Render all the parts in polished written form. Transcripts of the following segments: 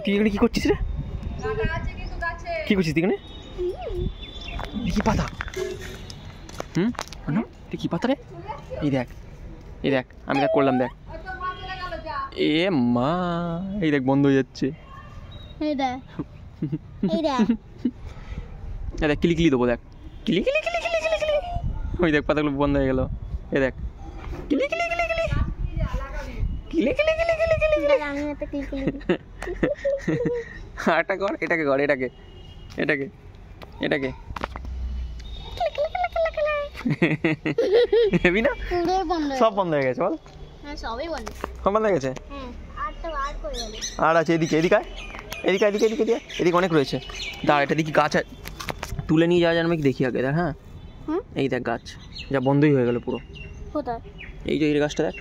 তুই এখানে কি করছিস রে? কি করছিস তুই এখানে? কি পাতা? তুই কি পাতা রে? এই দেখ আমি দেখ করলাম, দেখ। এ মা, এই দেখ বন্ধ হয়ে যাচ্ছে। দেখ কিলি কিলি দেবো, দেখ কিলি কিলি কিলি কিলি কিলি কিলি। ওই দেখ পাতাগুলো বন্ধ হয়ে গেল। এই দেখ কিলি কিলি কিলি কিলি কিলি কিলি কিলি কিলি কিলি কিলি। আরেকটা কর, এটাকে কর, এটাকে এটাকে এটাকে হেবি না? সব বন্ধ হয়ে গেছে, বল। সব বন্ধ হয়ে গেছে। আর আছে এদিকে, এদিকে এদিকে এদিকে এদিকে এদিকে অনেক রয়েছে। দাঁড়া, এটা দেখি গাছ তুলে নিয়ে যাওয়া যাবে কি দেখি আগে, দেখ। হ্যাঁ এই দেখ গাছ, যা বন্ধই হয়ে গেল পুরো। এই যে এই গাছটা দেখ,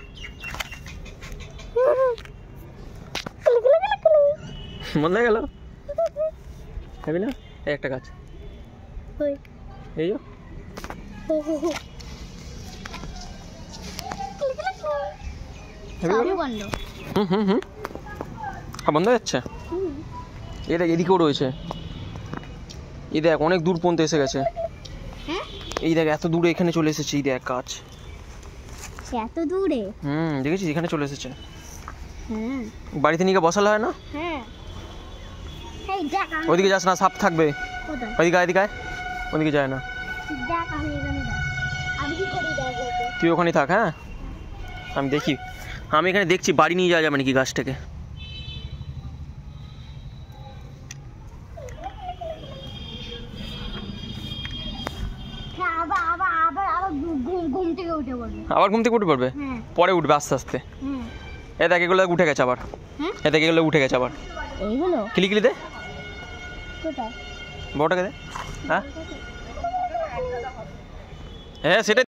বন্ধ হয়ে গেল। হেবি না? এই একটা গাছ, এই যে বন্ধ হয়ে যাচ্ছে। এই দেখ এদিকেও রয়েছে, এই দেখ অনেক দূর পর্যন্ত এসে গেছে। এই দেখ এত দূরে এখানে চলে এসেছে, এই দেখ গাছ এত দূরে। দেখেছিস এখানে চলে এসেছে। বাড়িতে নিয়ে গিয়ে বসালে হয় না? ওইদিকে যাস না, সাপ থাকবে। ওইদিকে এদিকে আয়, ওইদিকে যায় না। তুই ওখানে থাক। হ্যাঁ আমি দেখি, আমি এখানে দেখছি বাড়ি নিয়ে যাওয়া যাবে নাকি গাছটাকে। আবার ঘুম থেকে উঠে পড়বে? পরে উঠবে আস্তে আস্তে। এ দেখ এগুলো উঠে গেছে আবার। এ দেখ এগুলো উঠে গেছে আবার। কিলি কিলি দে, বড়টাকে দে। হ্যাঁ সেটা